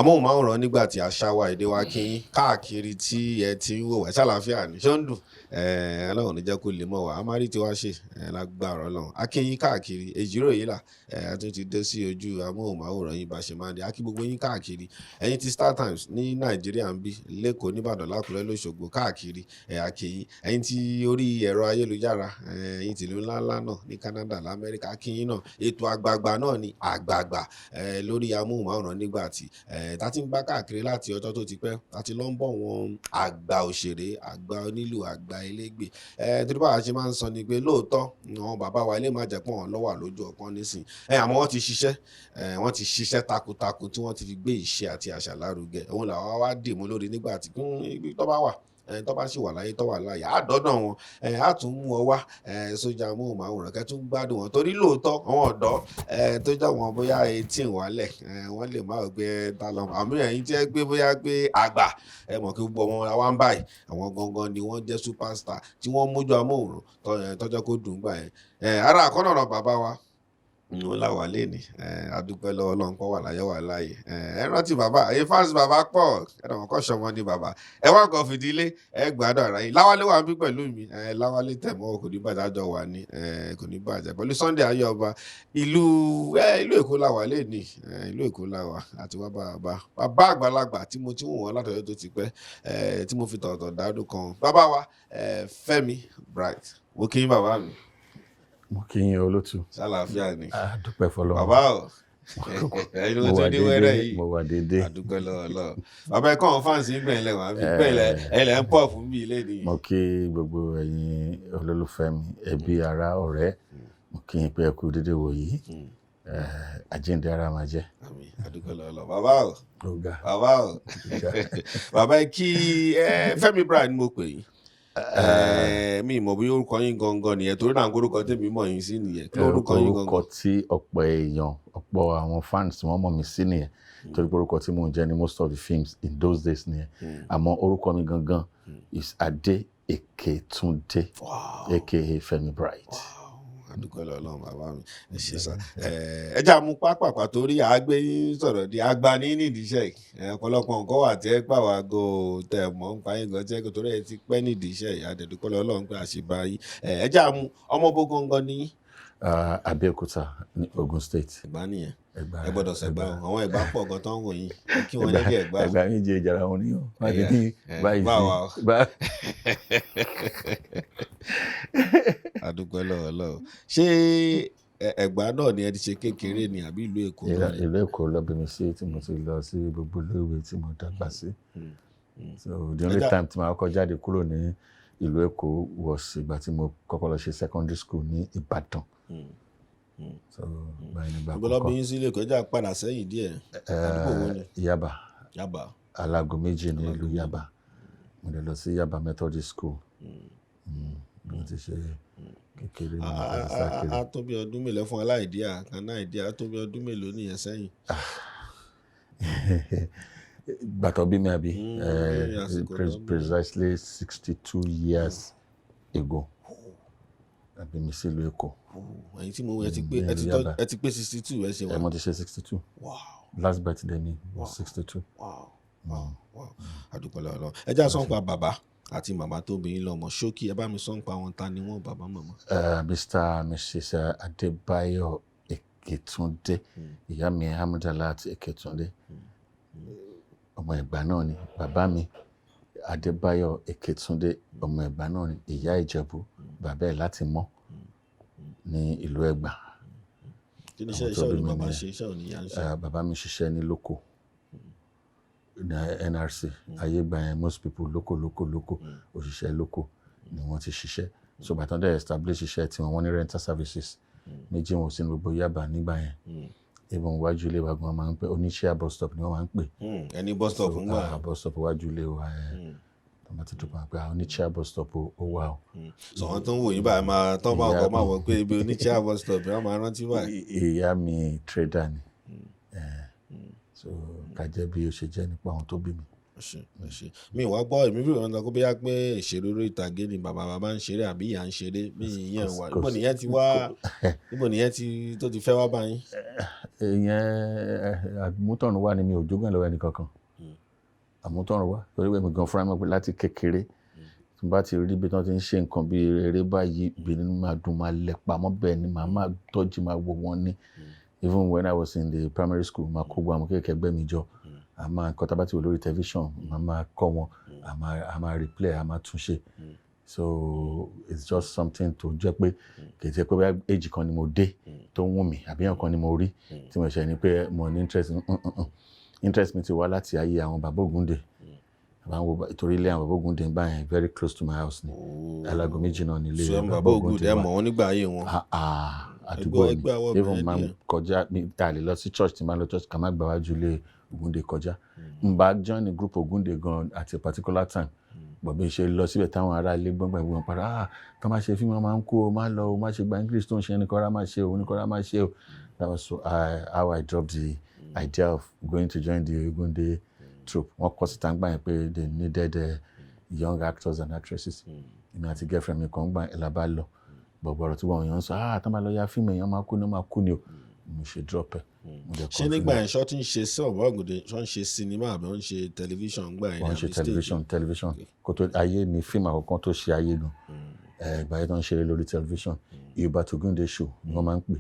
amóhùnmáwòrán nígbà tí àṣà wa èdè wa kí yín káàkiri tí ẹ ti ń wò wá ṣàlàáfíà ní ṣó ń dùn Ọlọ́run ní jẹ́ kó lè mọ̀ wá a máa rí tiwa ṣe lágbára Ọlọ́run a kí yín káàkiri èjìrò yìí là a tún ti dé sí ojú amóhùnmáwòrán yín bá ṣe máa dé a kí gbogbo yín káàkiri ẹ̀yin ti Star Times ní Nàìjíríà ń bí lẹ́kọ̀ọ́ nìbàdàn lákùrẹ́ lóṣogbo káàkiri a kí yín ẹ̀yin ti orí ẹ̀rọ ayélujára ẹ̀yin tìlú ńláńlá náà ní Canada lamẹ́ríkà a kí yín náà ètò àgbààgbà náà ní àgbààgbà lórí amóhùnmáwòrán nígbà tí tá ti ń bá káàkiri láti ọjọ́ tó ti pẹ́ láti lọ ń bọ̀ wọn àgbà òṣèré àgbà onílù àgbà elégbè torí báwa ṣe máa ń sọ ni pé lóòótọ́ àwọn bàbá wa ilé máa jẹ́ pọ̀ wọn lọ́wọ́ lójú ọpọ́n nísìn àmọ́ wọ́n ti ṣiṣẹ́ takuntakun tí wọ́n ti fi gbé ìṣe àti àṣà lárugẹ òun làwa wá dì mú lórí nígbà tí ibi tó bá wà tó bá sì wà láyé tó wà láyé àádọ́dọ̀ wọn á tún mú ọ wá sójà amóhùnmáwòrán kẹ́ tún gbádùn wọn torí lóòótọ́ àwọn ọ̀dọ́ tó jẹ́ wọn bóyá 18 wálẹ̀ wọ́n lè má gbé ta lọ àmì ẹ̀yìn tí ẹ gbé bóyá gbé àgbà mọ̀ kí gbogbo wọn wá ń báyìí àwọn gangan ni wọ́n jẹ́ superstar tí wọ́n mójú amóhùnrán tọ́jọ́ kó dùn gbà yẹn ara àkọ́nà ọ̀rọ̀ bàbá wa wọn làwà lẹ́ni adúpẹ́ lọ́wọ́ Ọlọ́run pọ̀ wà láyé wà láàyè ẹ rántí bàbá ẹ̀yin fans bàbá pọ̀ ẹ̀rọ wọn kọ́ ṣọmọ ní bàbá ẹ wá nǹkan fìdílé ẹ gbádùn ara yín Láwálé wà ń bí pẹ̀lú mi Láwálé tẹ̀mọ́ kò ní bàjẹ́ àjọ wà ní kò ní bàjẹ́ pẹ̀lú Sunday ayé ọba ìlú Èkó làwà lẹ́ni ìlú Èkó làwà àti wá bàbá àgbàlagbà tí mo ti wù wọ́n látọ̀yọ́ tó ti pẹ́ tí mo fi tọ̀tọ̀ dádùn kan bàbá wa Femi Bright mo kí yín bàbá mi. Mo kí yín olótù. Ṣàlàáfíà ni. Dúpẹ́ fọlọ́run. Bàbá o. Ẹni mo ti dé wẹ́rẹ́ yìí. Mo wà dédé. Àdúpẹ́ lọ́wọ́ Ọlọ́run. Bàbá ẹ̀ kọ́ àwọn fáǹsì ń gbẹ̀lẹ̀ wá bí ẹ̀lẹ̀ ń pọ̀ fún mi ilé nìyí. Mo kí gbogbo ẹ̀yin olólùfẹ́ mi, ẹbí ará ọ̀rẹ́. Mo kí yín pé ẹ kú dédé wò yìí. Àjíǹde ara máa jẹ́. Àmín. Àdúpẹ́ lọ́wọ́ Ọlọ́run. Bàbá o. Bàbá o. Bàbá ẹ kí Femi Bright ni mo pè yín. Mi mọ̀ bí orúkọ yín gangan nìyẹn torí náà orúkọ tèmi mọ̀ yín sí nìyẹn kí orúkọ yín gangan. Orúkọ tí ọ̀pọ̀ àwọn fans wọ́n mọ̀ mí sí nìyẹn torí pé orúkọ tí mò ń jẹ́ ní most of the films in those days nìyẹn àmọ́ orúkọ mi gangan is Ade Eketunde aka Femi Bright. Adúpẹ́ lọ́wọ́ bàbá mi ẹ ṣe sá ẹ já mú pápápá torí àgbẹ̀ yín sọ̀rọ̀ di àgbà ní nídìí iṣẹ́ ọ̀pọ̀lọpọ̀ nǹkan wà tí ẹ pàwọ́ aago tẹ̀ mọ́ ń pa yín gan tí ẹ kò torí ẹ ti pẹ́ nídìí iṣẹ́ ìyàdẹ̀dúpẹ́ lọ́wọ́ pé àṣìbá yín ẹ já mú ọmọ bó gangan ní. Abeokuta ní Ogun State. Ẹ̀gbá nìyẹn ẹ gbọ́dọ̀ ṣẹ̀gbá àwọn Ẹ̀gbá pọ̀ gan tán wò yín kí wọ́n lè dé Ẹ̀gbá. Ẹ̀gbá yín jẹ ìjàrá wọn níyàn adúpẹ́ lọ́wọ́ ṣé Ẹ̀gbá náà ni ẹ ti ṣe kékeré ni àbí ìlú Èkó náà ni. Ìlú Èkó lọ bí mi sí tí mo ti lọ sí gbogbo iléèwé tí mo dàgbà sí so the only time tí mo kọ́kọ́ jáde kúrò ní ìlú Èkó was ìgbà tí mo kọ́kọ́ lọ ṣe secondary school ní Ìbàdàn. So báyìí nígbà kọ́kọ́. Ìgbọ́lọ́ bí yín sí ilé ẹ̀kọ́ ẹja padà sẹ́yìn díẹ̀. Àdúgbò wo ni? Yaba. Alágo méjì ní ìlú Yaba. Mo lè lọ sí Yaba Methodist School. Mo ti ṣe kékeré ní Sákìrì. A tó bí ọdún mélòó fún aláìdíà kan náà ìdíà a tó bí ọdún mélòó nìyẹn sẹ́yìn. Gbàtọ̀ bí mi àbí precisely 62 years ago. Àbí mi sí ìlú Èkó. Ẹ̀yin tí mo ẹ ti pé 62 ẹ ṣe wà. Mo ti ṣe 62. Wow. Last birthday mi was 62. Wow. Àdúpẹ́ lọ́wọ́ ẹ já sọ́n pa bàbá àti màmá tó bí yín lọ́mọ ṣókí ẹ bá mi sọ́n pa wọn ta ni wọ́n bàbá màmá. Mr. and Mrs. Adebayo Eketunde ìyá mi Hamdalat Eketunde ọmọ Ẹ̀gbá náà ni bàbá mi Adebayo Eketunde ọmọ Ẹ̀gbá náà ni ìyá Ìjẹ̀bú bàbá ẹ̀ láti mọ́ ní ìlú Ẹ̀gbá. Kí ni iṣẹ́ òní bàbá ṣe iṣẹ́ òní yà ń ṣe. Bàbá mi ṣiṣẹ́ ní lóko ní NRC ayé gbà yẹn most people lóko òṣìṣẹ́ lóko ni wọ́n ti ṣiṣẹ́ so bàtàn dẹ̀ establish iṣẹ́ tí wọ́n ní rental services méjì wọn sínú gbogbo Yaba nígbà yẹn even wájú ilé wa gan máa ń pè oníṣẹ́ bus stop ni wọ́n máa ń pè. Ẹni bus stop ń gbà. Bus stop wájú ilé wa tó bá ti dúpọ̀ pé àwọn oníṣẹ́ bus stop ó wà o. sọ wọn tó ń wò yín báyìí máa tán máa kọ́ máa wọ̀ pé ibi oníṣẹ́ bus stop yẹn máa rántí báyìí. ìyá mi trader ni so kàjẹ́ bí ó ṣe jẹ́ nípa àwọn tó bí mi. Mi wá gbọ́ èmi bí wọn sọ pé bóyá pé ìṣeré orí ìtàgé ni bàbá ń ṣeré àbí ìyá ń ṣeré bí ìyẹn wà níbo nìyẹn ti wá níbo nìyẹn ti tó ti fẹ́ wá bá yín. ìyẹn àmútọ̀run wà ní mi ò jogún ẹ̀ lọ́wọ́ ẹnì kankan àmútọ̀run wà torí pé mi gan fúnra mi pé láti kékeré tí n bá ti rí bí wọ́n ti ń ṣe nǹkan bí eré báyìí ìbínú máa dùn máa lẹ̀ pamọ́ bẹ́ẹ̀ ni màá máa tọ́jú máa wò wọ́n ní even when I was in the primary school máa kó gbọ́ àwọn kékeré ẹgbẹ́ mi jọ àmà nǹkan tá a bá ti wò lórí tẹlifíṣàn màá máa kọ́ wọn àmà replay àmà túnṣe so it's just something tó jẹ́ pé kì í ṣe pé bóyá age kan ni mo dé tó ń wù mí àbí nǹkan ni mo rí tí mo ṣe ni pé mo ní interest mi ti wá láti ayé àwọn bàbá Ògúndé torí ilé àwọn bàbá Ògúndé ń bá yẹn very close to my house ni alágo méjì náà nílé bàbá Ògúndé ẹ mọ̀ wọ́n nígbà ayé wọn. àdúgbò ni even máa kọjá a lè lọ sí church tí máa lọ church ká má gbà wájú ilé Ògúndé kọjá n bá join the group Ògúndé gan at a particular time bọ̀bí ṣe lọ síbẹ̀ táwọn ará ilé gbọ́ngbọ̀n ìwọ̀n padà ká má ṣe fíìmù máa ń kú o má lọ o má ṣe gba English tó ń ṣe ní kọ́ra má ṣe o ní kọ́ra má ṣe o. That was how I dropped the idea of going to join the Ògúndé troupe. Wọ́n kọ́ síta ń gbà yẹn pé they needed young actors and actresses. Èmi àti girlfriend mi kan gbà ẹ̀ lábá lọ bọ̀bọ̀rọ̀ tí wọ́n yàn ń sọ tán bá lọ ya fíìmù èèyàn máa kú ni o mo ṣe drop ẹ̀. ṣé nígbà yẹn ṣọ́ tí ń ṣe sí ọ̀bọ̀ Ògúndé ṣọ́ ń ṣe sinimá àbí wọ́n ń ṣe tẹlifíṣàn gbà yẹn. wọ́n ń ṣe tẹlifíṣàn kó tó ayé ni fíìmù àkọ́kọ́ tó ṣe ayé gan ìgbà yẹn tó ń ṣeré lórí tẹlifíṣàn Yorùbá Ògúndé show ni wọ́n máa ń pè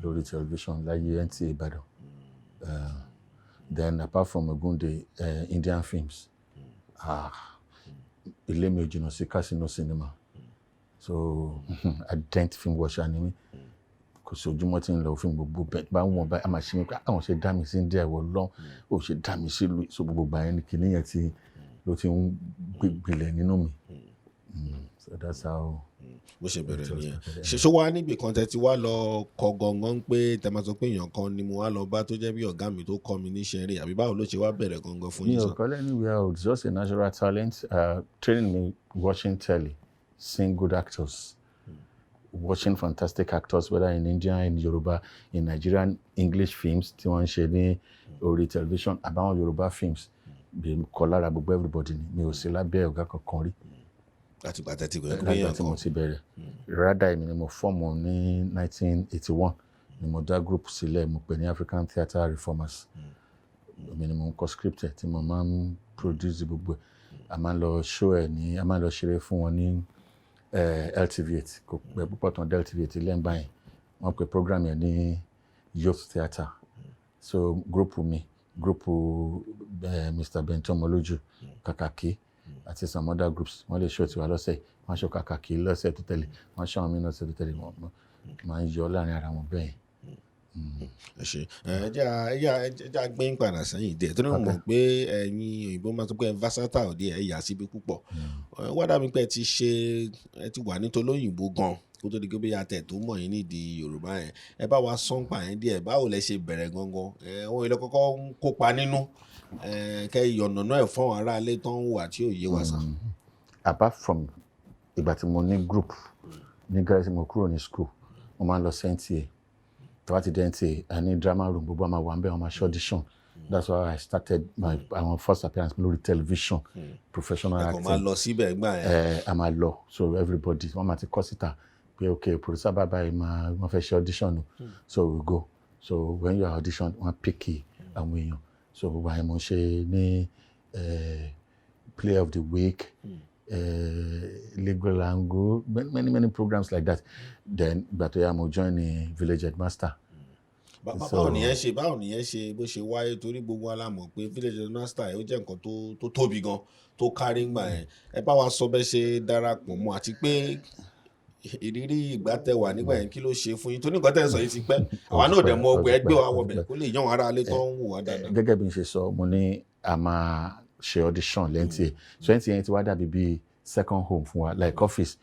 lórí tẹlifíṣàn láyé NTA Ìbàdàn. Then apart from Ògúndé Indian films ilé mi ò jìnnà sí Casino Cinema so adent film watcher ni mí kò sí ojúmọ́ tí ń lọ fún gbogbo bẹ́ẹ̀ bá wọn bá a máa ṣe mí pé àwọn ṣe dá mi sí India wọ lọ́n ó ṣe dá mi sí lu so gbogbo gbà yẹn ni kìíní yẹn ló ti ń gbilẹ̀ nínú mi so that's how. bó ṣe bẹ̀rẹ̀ nìyẹn ṣe wá níbi kan tẹ́ ti wá lọ kọ gangan pé tẹ́ máa sọ pé èèyàn kan ni mo wá lọ bá tó jẹ́ bí ọ̀gá mi tó kọ́ mi níṣẹ́ rẹ̀ àbí báwo ló ṣe wá bẹ̀rẹ̀ gangan fún yín sọ. mi ò kọ́ anywhere it's just a natural talent training me watching telly seeing good actors. Watching fantastic actors whether in India, in Yoruba, in Nigerian English films tí wọ́n ń ṣe ní orí television àbáwọn Yoruba films bí kọ́ lára gbogbo everybody ni mi ò sí lábẹ́ ọ̀gá kankan rí. láti gbà tẹ́tí gbẹ̀rẹ̀ láti tí mo ti bẹ̀rẹ̀ rádà èmi ni mo fọ́ọ̀mù ní 1981 ni mo dá group sílẹ̀ mo pè ní African Theatre Reformers èmi ni mo ń kọ script ẹ̀ tí mo máa ń produce gbogbo ẹ̀ a máa ń lọ show ẹ̀ ní a máa ń lọ ṣeré fún wọn ní LTV8 kò pẹ́ púpọ̀ tán LTV8 lẹ́ǹgbà yẹn wọ́n pe program yẹn ní youth theatre so group Mr. Benton Moloju Kakaki àti some other groups wọ́n lè show tiwa lọ́sẹ̀ wọ́n show Kakaki lọ́sẹ̀ tó tẹ̀lé wọ́n show àwọn mí lọ́sẹ̀ tó tẹ̀lé wọ́n máa ń yọ láàrin ara wọn bẹ́ẹ̀. ṣe ẹjá gbé ń padà sẹ́yìn díẹ̀ tó ní mọ̀ pé ẹ̀yin òyìnbó máa tó pé versatile díẹ̀ ẹ yà síbi púpọ̀ wọ́n dà mí pé ẹ ti wà nítorí òyìnbó gan kó tó di pé bí atẹ̀ tó mọ̀ yín nídìí Yorùbá yẹn ẹ bá wa sọ́n pa yẹn díẹ̀ báwo lẹ ṣe bẹ̀rẹ̀ gangan àwọn ilé kọ́kọ́ ń kópa nínú kẹ́ ìyọ̀nà náà fún àwọn aráalé tó ń wà tí ò yé wa sàn. Apart from ìgbà tí mo ní group ní gẹ́rẹ́ tí mo kúrò ní school mo máa ń lọ sí NTA tọ́wá ti dé NTA a ní drama room gbogbo àmà wà ń bẹ́ wọn máa ṣe audition that's why I started my first appearance lórí television professional acting. ẹ kò máa lọ síbẹ̀ gbà yẹn. a máa lọ so everybody wọ́n máa ti kọ́ síta pé okay producer bàbá yìí wọ́n fẹ́ ṣe audition o so we go so when you are audition wọ́n pick àwọn èèyàn so gbogbo àyẹ̀mọ̀ mo ṣe ní play of the week. Legal angle, many programs like that. Then but mo join the village headmaster. báwo nìyẹn ṣe bó ṣe wáyé torí gbogbo alámọ̀ pé village headmaster ó jẹ́ nǹkan tó tóbi gan tó kárí ńgbà yẹn ẹ bá wa sọ bẹ́ẹ̀ ṣe darapọ̀ mọ́ àti pé ìrírí ìgbà tẹ́ wà nígbà yẹn kí ló ṣe fún yín tó ní nǹkan tẹ́ ń sọ yìí ti pẹ́ àwa náà dẹ̀ mọ ọgbẹ́ ẹgbẹ́ wa wọ̀bẹ̀ kó lè yan ara alẹ́ tó ń wò wá dáadáa. gẹ́gẹ́ bí n ṣe sọ mo ní a máa ṣe audition lẹ́ntì so NTA yẹn ti wá dàbí bíi second home fún wa like office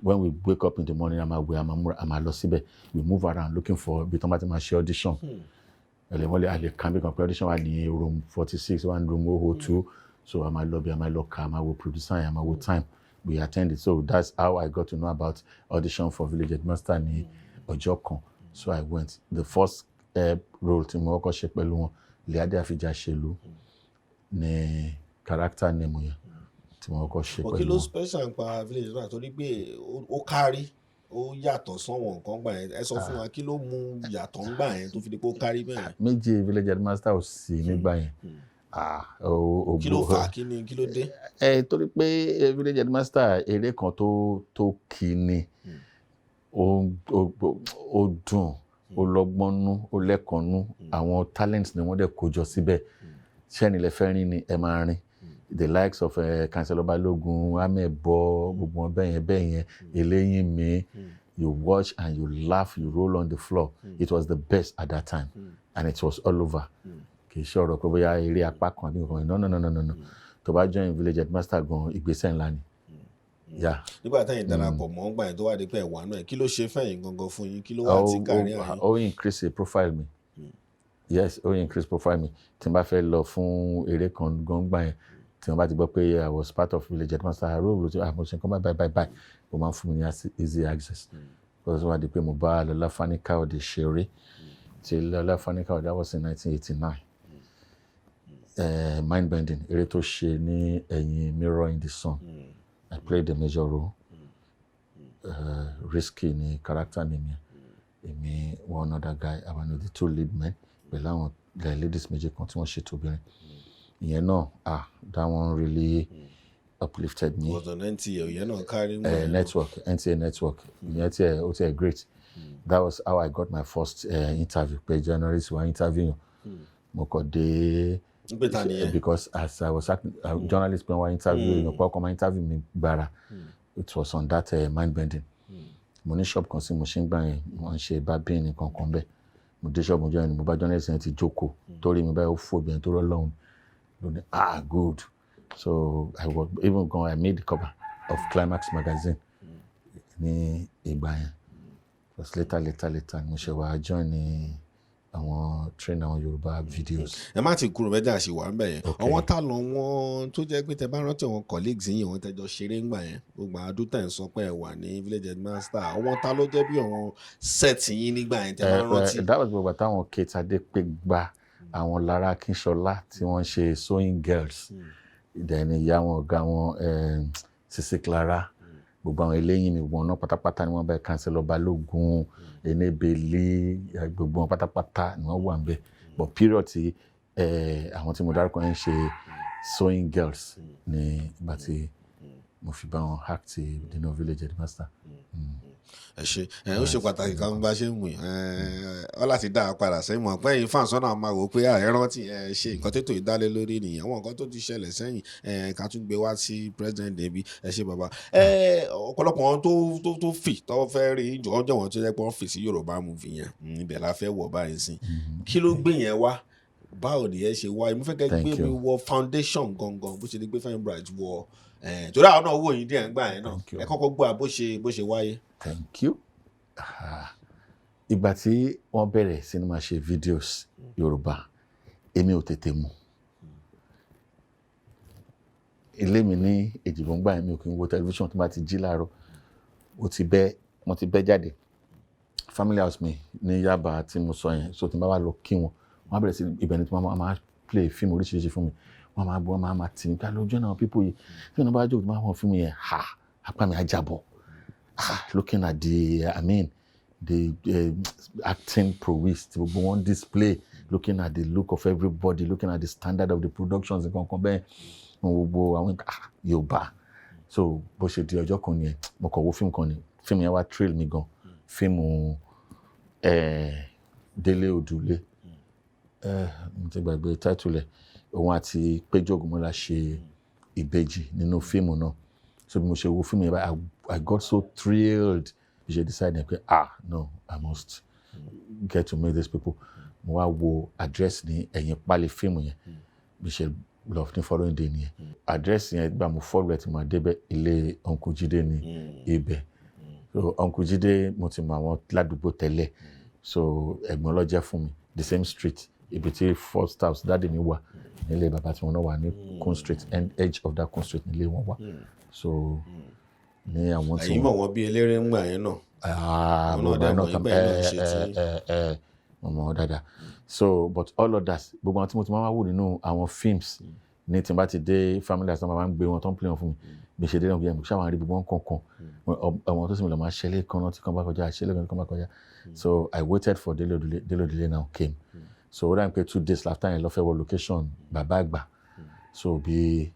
when we wake up in the morning a máa lọ síbẹ̀ we move around looking for ibi tó bá ti máa ṣe audition ẹlẹ́wọ́n lè kàn bí kan pé audition wà ní room 46 one room 002 so a máa lọ bí a máa lọ kà a máa wo producer yẹn a máa wo time we attended, so that's how I got to know about audition for village headmaster ní ọjọ́ kan. So I went. The first role tí mo kọ́kọ́ ṣe pẹ̀lú wọn Ade Eketunde ní character name yẹn tí mo kọ́kọ́ ṣe pẹ̀lú wọn. Kí ló special nípa village headmaster torí pé ó kárí ó yàtọ̀ sọ́wọ́n nǹkan gbà yẹn ẹ sọ fún wa kí ló mú yàtọ̀ ń gbà yẹn tó fi di pé ó kárí bẹ́ẹ̀. Méjì village headmaster ò sí nígbà yẹn. Kí ló fà á kí ló dé. Torí pé village headmaster eré kan tó kì í ni ó dùn ó lọ́gbọ́nú ó lẹ́kọ̀ọ́nú àwọn talents ni wọ́n dẹ̀ kó jọ síbẹ̀ ṣẹ́ni lẹ fẹ́ rìn ni ẹ máa rìn the likes of Councillor Balogun amebo gbogbo wọn bẹ́ẹ̀ yẹn eléyìn mi you watch and you laugh you roll on the floor it was the best at that time and it was all over kì í ṣe ọ̀rọ̀ pé bóyá eré apá kan ní nǹkan no tó bá join village headmaster gan ìgbésẹ̀ ńlá ni. Nígbà táyìn darapọ̀ mọ́ gbà yẹn tó wá di pé ẹ̀wà náà kí ló ṣe fẹ́yìn gangan fún yín kí ló wá ti kárí àyín. Ó increase profile mi yes ó increase profile mi tí n bá fẹ́ lọ fún eré kan gan gbà yẹn tí wọ́n bá ti gbọ́ pé I was part of village headmaster àrò tí mo ṣe nǹkan bye ó máa ń fún mi ní easy access because wọ́n á di pé mo bá Lọlá Fani-Káyọ̀dé ṣeré tí Lọlá Fani-Káyọ̀dé that was in 1989 mind bending eré tó ṣe ní ẹ̀yìn Mirror in the Sun. I played the major role. Risky ni character name yẹn. Èmi one other guy, I was the two lead men. Pẹ̀lú àwọn ladies méjì kan tí wọ́n ṣe tóbìnrin. Ìyẹn náà, that one really uplifted me. Was on NTA, ìyẹn náà kárí mọ́. NTA network. Ìyẹn tí ó ti great. That was how I got my first interview. Pé journalist wa interview. Mo kọ̀ dé. Because as I was acting, journalist when I interview, my interview me bara. It was on that mind bending. Money shop kan sí mo ṣe ń gbà yẹn, wọ́n ṣe barbing nǹkan kan bẹ́ẹ̀. Mo dé shop mo join mo bá journalist yẹn ti jókòó. Torí mi báyìí ó fò bí ẹni tó rọ́ lọ́hùn. Good. So I was even I made the cover of Climax magazine. Ní ìgbà yẹn. It was later mo ṣe wá join ní àwọn train àwọn Yoruba videos. Ẹ má ti kúrò mẹ́jà ṣì wà ń bẹ̀ yẹn. Àwọn tá lọ wọn tó jẹ́ pé tẹ bá rántí àwọn colleagues yìí wọ́n tẹjọ ṣeré ńgbà yẹn. Gbogbo àdúntà ń sọ pé ẹ wà ní village headmaster. Àwọn tá ló jẹ́ bí àwọn set yín nígbà yẹn tẹ bá rántí. That was gbogbo àtàwọn Kate Adépégbà àwọn Lára Akínṣọlá tí wọ́n ṣe sewing girls. Ìdẹ̀ni ìyá wọn ọ̀gá wọn Sisi Clara. Gbogbo àwọn eléyìn mi gbogbo náà pátápátá ni wọ́n bá Councillor Balogun Enebele gbogbo wọn pátápátá ni wọ́n wà ń bẹ̀ but period tí àwọn tí mo dárúkọ yẹn ṣe sewing girls ní ìgbà tí mo fi bá wọn act nínú village headmaster. Ẹ ṣe ó ṣe pàtàkì kan bá ṣe ń wìn ọ láti dá a padà sẹ́yìn mọ̀ pé ẹ̀yin fans náà máa wò pé ẹran tí ṣe nǹkan tètò ìdálé lórí nìyẹn àwọn nǹkan tó ti ṣẹlẹ̀ sẹ́yìn ká tún gbé wá sí president débi ẹ ṣe bàbá ọ̀pọ̀lọpọ̀ wọn tó fì tó fẹ́ rí ọjọ́ wọn tó jẹ́ pé wọ́n fì sí Yorùbá movie yẹn ibẹ̀ la fẹ́ wọ̀ báyìí sí kí ló gbé yẹn wá báwo ni ẹ ṣe wá mo fẹ́ kẹ́ gbé mi wọ foundation gangan bó ṣe ní gbé Femi Bright wọ torí àwọn náà wò yín díẹ̀ ń gbà yẹn náà ẹ kọ́kọ́ gbọ́ bó ṣe wáyé. Thank you. Ìgbà tí wọ́n bẹ̀rẹ̀ sí ní máa ṣe videos Yorùbá èmi ò tètè mọ̀ ilé mi ní Èjìgbò ń gbà yẹn mi ò kí ń wo tẹlifíṣàn tó bá ti jí láàárọ̀ mo ti bẹ́ jáde family house mi ní Yaba tí mo sọ yẹn so tí n bá wà lọ kí wọn wọ́n á bẹ̀rẹ̀ sí ibẹ̀ ni tí wọ́n máa play fíìmù oríṣiríṣi fún mi wọ́n máa bọ́ wọ́n máa tì mí ká lójú náà people yìí tí wọ́n bá jókòó tí wọ́n máa wọ́n fún mi yẹn apá mi á jábọ̀ looking at the acting prowess gbogbo wọn display looking at the look of everybody looking at the standard of the productions nǹkan bẹ́ẹ̀ gbogbo àwọn Yorùbá so bó ṣe di ọjọ́ kan nìyẹn mo kàn wo fíìmù kan ni fíìmù yẹn wá thrill mi gan fíìmù Délé Òdùlé mo ti gbàgbé title ẹ̀ òun àti Péjú Ògúnmọ́lá ṣe ìbejì nínú fíìmù náà so bí mo ṣe wo fíìmù yẹn I got so thrilled you should decide pé no I must get to meet these people mo wá wo address ní ẹ̀yìn pálí fíìmù yẹn bí ṣe lọ ní following day nìyẹn address yẹn gbà mo follow ẹ̀ tí mo débẹ̀ ilé Uncle Jídé ní ibẹ̀ so Uncle Jídé mo ti mọ àwọn ládùúgbò tẹ́lẹ̀ so ẹ̀gbọ́n ló jẹ́ fún mi the same street ibi tí first house dáàdì mi wà nílé bàbá tí wọn náà wà ní Kun Street end edge of that Kun Street nílé wọn wà so ní àwọn tí ẹ̀yin mọ̀ wọ́n bí eléré ń gbà yẹn náà gbogbo ẹ̀ náà ìgbà yẹn náà ṣe tí mo mọ̀ dáadáa so but all others gbogbo àwọn tí mo ti máa ń wò nínú àwọn films ní tí n bá ti dé family house náà máa ń gbé wọn tó ń play wọn fún mi bí ṣe dé náà bí ẹ̀mí ṣáà máa rí gbogbo wọn kọ̀ọ̀kan ọmọ tó sì mi lọ máa ṣẹlẹ̀ kan náà tí kan bá kọjá ṣẹlẹ̀ kan tí kan bá kọjá so I waited for Dele Odile now came so ó dà ní pé 2 days after yẹn lọ fẹ́ wọ location bàbá àgbà so bí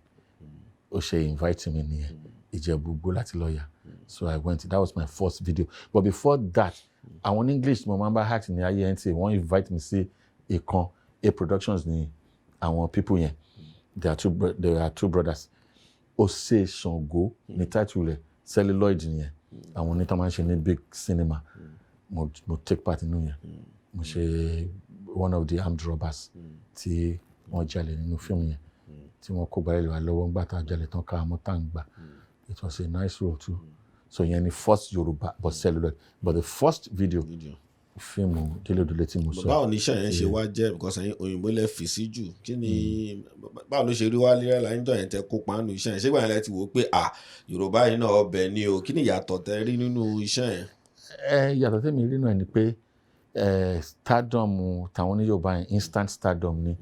ó ṣe invite mi nìyẹn Ìjẹ̀bú-Igbó láti lọ́ọ̀yà so I went that was my first video but before that àwọn English mo máa ń bá act ní ayé NTA wọ́n invite me sí ìkan A Productions ní àwọn people yẹn there are two brothers Ose Sango ní title rẹ̀ celluloid nìyẹn àwọn onítàn máa ń ṣe ní big cinema mo take part nínú yẹn mo ṣe one of the armed robbers tí wọ́n jalè nínú fíìmù yẹn tí wọ́n kó gbáyé lọ́wọ́ lọ́wọ́ ńgbà tá a jalè tán ká mọ́ tá à ń gbà it was a nice role too so yẹn ni first Yoruba but celluloid but the first video fíìmù Dele Odile tí mo sọ. báwo ni iṣẹ́ yẹn ṣe wá jẹ́ because ẹ̀yin òyìnbó lẹ fi sí jù kí ni báwo ló ṣe rí wá lérẹ́ láyé jọ yẹn tẹ kópa nínú iṣẹ́ yẹn ṣé gbà yẹn lẹ ti wò ó pé Yorùbá yìí náà ọbẹ̀ ni o kí ni ìyàtọ̀ tẹ rí nínú iṣẹ́ yẹn. Ìyàtọ̀ tẹ́mi rí náà ni pé stardom tàwọn ní Yorùbá yẹn instant stardom ni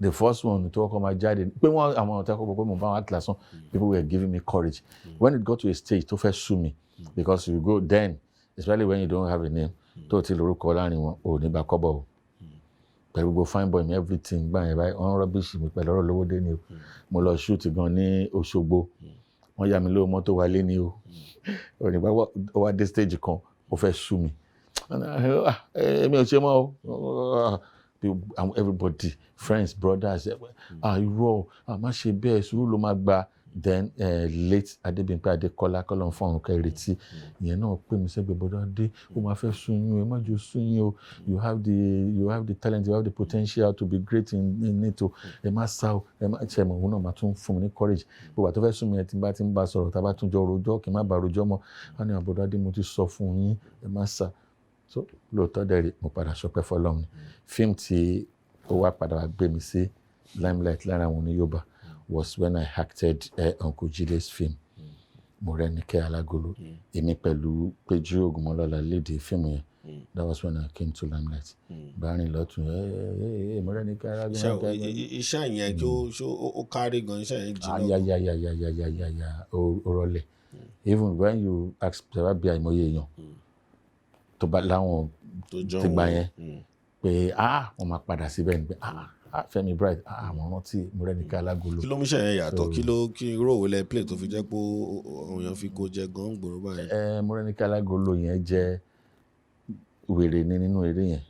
the first one tó kọ́ máa jáde pé wọ́n àwọn ọ̀tá kọ́ pé mo bá wọn àti lásán people were giving me courage when it got to a stage tó fẹ́ sú mi because you go then especially when you don't have a name tó ti lórúkọ láàrin wọn ò ní bá kọ́bọ̀ o pẹ̀lú gbogbo fine boy mi everything gbà yẹn báyìí wọ́n rọ́bìṣì mi pẹ̀lú ọ̀rọ̀ lówó dé ni o mo lọ shoot gan ní Òṣogbo wọ́n yá mi lówó mọ́tò wálé ni o ò ní bá wá dé stage kan ó fẹ́ sú mi èmi ò ṣe mọ́ o everybody friends brothers irọ́ má ṣe bẹ́ẹ̀ sùúrù ló máa gba then late Adébímpé Adékọ́lá kọ́lọ́n fún ọ̀run kẹrìntì ìyẹn náà pè mí sẹ́gbẹ̀ẹ́ bọ́dọ̀ dé ó máa fẹ́ sún yín o ẹ má jò sún yín o you have the talent you have the potential to be great in it o ẹ má sá o ẹ má ṣe mọ̀ òun náà máa tún fún mi ní courage gbogbo àtọ́fẹ́ sún mi ẹ ti bá sọ̀rọ̀ tá a bá tún jọ rojọ́ kí n má ba rojọ́ mọ́ wọn ni àbọ̀dọ̀ adé mo ti sọ fún yín ẹ má sá so lóòótọ́ dẹ̀rẹ̀ mo padà ṣọpẹ́ fọlọ́run ni fíìmù tí ó wá padà wá gbé mi sí limelight lára àwọn ní Yorùbá was when I acted Uncle Jide's film Morenike Alagolo èmi pẹ̀lú Péjú Ògúnmọ́lọ́lá lédè fíìmù yẹn that was when I came to limelight bárin lọ́tún Morenike Alagolo. iṣẹ́ yẹn ó kárí gan iṣẹ́ yẹn jìnnà orọlẹ̀ even when you ask ṣẹ̀wá bí àìmọye èèyàn tó bá láwọn ti gbà yẹn pé wọ́n máa padà síbẹ̀ ni pé Femi Bright àwọn rántí Morenike Alagolo. kí ló mú iṣẹ́ yẹn yàtọ̀ kí role lẹ play tó fi jẹ́ pé àwọn èèyàn fi kó jẹ gan gbòòrò báyìí. Morenike Alagolo yẹn jẹ́ wèrè ní nínú eré yẹn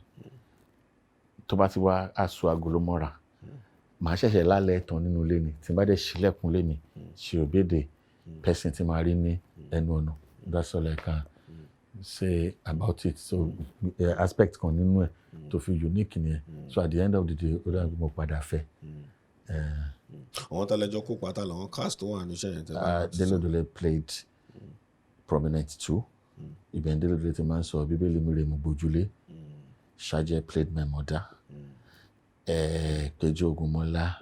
tó bá ti wá aṣọ agolo mọ́ra màá ṣẹ̀ṣẹ̀ lálẹ́ tán nínú ilé ni tí n bá dẹ̀ ṣílẹ̀kùn lé mi ṣe òbédè person tí màá rí ní ẹnu ọ̀nà that's all I can say about it so aspect kan nínú ẹ̀ tó fi unique nìyẹn so at the end of the day ó dáa mo padà fẹ́. àwọn tálẹ́jọ́ kó pátá làwọn cast tó wà níṣẹ́ yẹn tẹ́lẹ̀. Dele Odile played prominent too ibẹ̀ Dele Odile ti máa ń sọ bíbélì mi rè mo gbójúlé Ṣàjẹ́ played my mother Péjú Ògúnmọ́lá